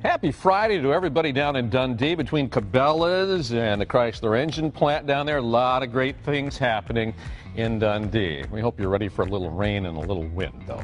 Happy Friday to everybody down in Dundee between Cabela's and the Chrysler engine plant down there. A lot of great things happening in Dundee. We hope you're ready for a little rain and a little wind, though.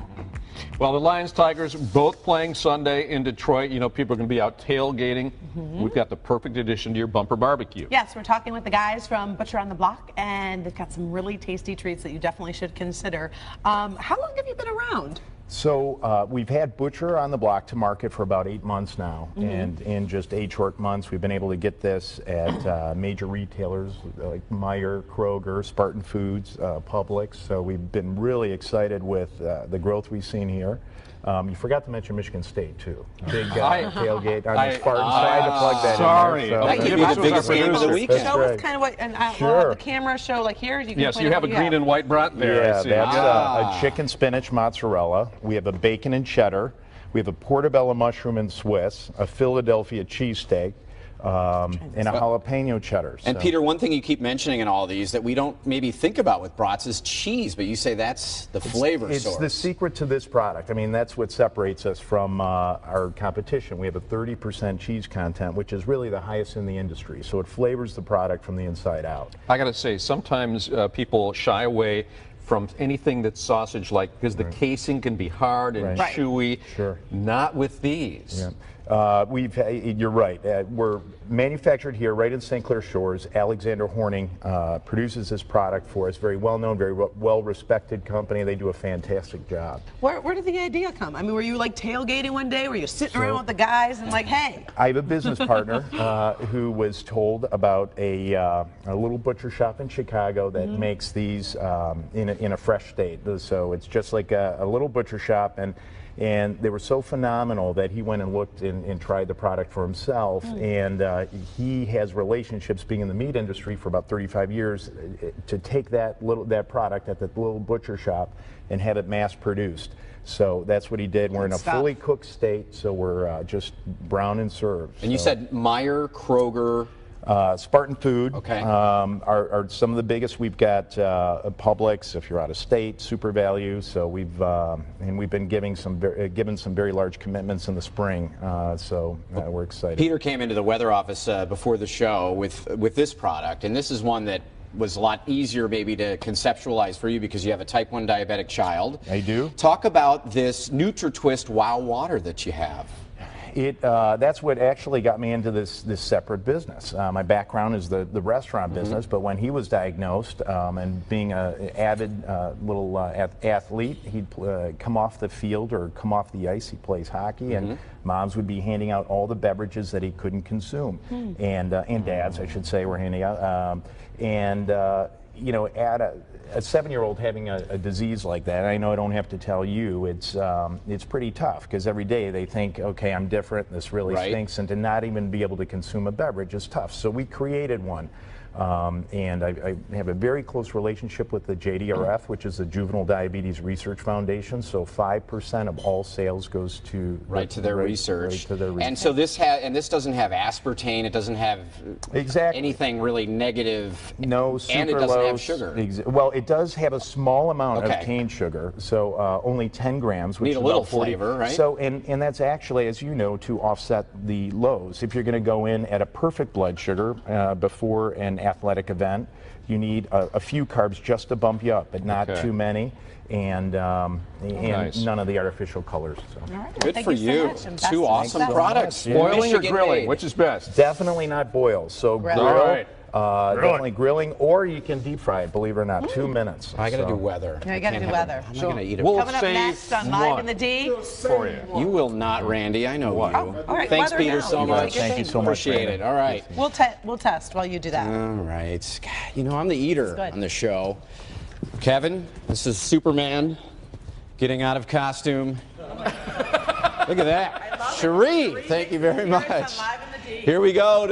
Well, the Lions Tigers both playing Sunday in Detroit. You know, people are going to be out tailgating. We've got the perfect addition to your bumper barbecue. Yes, we're talking with the guys from Butcher on the Block, and they've got some really tasty treats that you definitely should consider. How long have you been around? So we've had Butcher on the Block to market for about 8 months now, and in just 8 short months we've been able to get this at major retailers like Meijer, Kroger, Spartan Foods, Publix. So we've been really excited with the growth we've seen here. You forgot to mention Michigan State too. Big tailgate on the Spartan side to plug that sorry. in there. That could be the biggest game of the weekend. Show us kind of what, and we'll have the camera show like here. You can yes, you have a green and white brat there. Yeah, that's a chicken spinach mozzarella. We have a bacon and cheddar. We have a portobello mushroom and Swiss, a Philadelphia cheesesteak, and a jalapeno cheddar. And Peter, one thing you keep mentioning in all these that we don't maybe think about with brats is cheese, but you say that's the flavor source. It's the secret to this product. I mean, that's what separates us from our competition. We have a 30% cheese content, which is really the highest in the industry. So it flavors the product from the inside out. I got to say, sometimes people shy away from anything that's sausage-like because the casing can be hard and chewy. Sure. Not with these. Yeah. You're right. We're manufactured here right in St. Clair Shores. Alexander Horning produces this product for us. Very well-known, very well-respected company. They do a fantastic job. Where did the idea come? I mean, were you like tailgating one day? Were you sitting around with the guys and like, hey? I have a business partner who was told about a little butcher shop in Chicago that makes these in a fresh state. So it's just like a little butcher shop, and they were so phenomenal that he went and looked and tried the product for himself. And he has relationships being in the meat industry for about 35 years to take that product at the little butcher shop and have it mass produced. So that's what he did. We're in a fully cooked state, so we're just brown and served. And you said Meijer, Kroger, Spartan Food okay. are some of the biggest. We've got Publix if you're out of state, Super Value. So we've been given some very large commitments in the spring. So we're excited. Peter came into the weather office before the show with this product, and this is one that was a lot easier maybe to conceptualize for you because you have a type 1 diabetic child. I do. Talk about this NutriTwist Wow Water that you have. That's what actually got me into this separate business. My background is the restaurant business, but when he was diagnosed and being an avid little athlete, he'd come off the field or come off the ice. He plays hockey, and moms would be handing out all the beverages that he couldn't consume, and dads, I should say, were handing out. You know, at a 7-year-old having a disease like that, I know I don't have to tell you, it's pretty tough because every day they think, okay, I'm different, this really stinks, and to not even be able to consume a beverage is tough. So we created one. And I have a very close relationship with the JDRF, which is the Juvenile Diabetes Research Foundation. So 5% of all sales goes to their research. Right to their research. And so this doesn't have aspartame. It doesn't have anything really negative. No sucralose. And it doesn't have sugar. Well, it does have a small amount of cane sugar. So only 10 grams. Which need a little flavor, right? So and that's actually, as you know, to offset the lows. If you're going to go in at a perfect blood sugar before an athletic event, you need a few carbs just to bump you up, but not too many, and none of the artificial colors. So. All right. Good for you. So Two awesome products. Boiling or grilling? Which is best? Definitely not boil. So grill. Definitely grilling, or you can deep fry it, believe it or not, 2 minutes. I gotta do weather. Yeah, you gotta do weather. I'm not gonna eat it. We'll Coming up next on Live in the D. For you. You will not, Randy. I know you. All right, Thanks, weather Peter, now. so much. Thank you so much. Appreciate it. All right. We'll test while you do that. All right. You know, I'm the eater on the show. Kevin, this is Superman getting out of costume. Look at that. Cherie, thank you very much. Here we go to the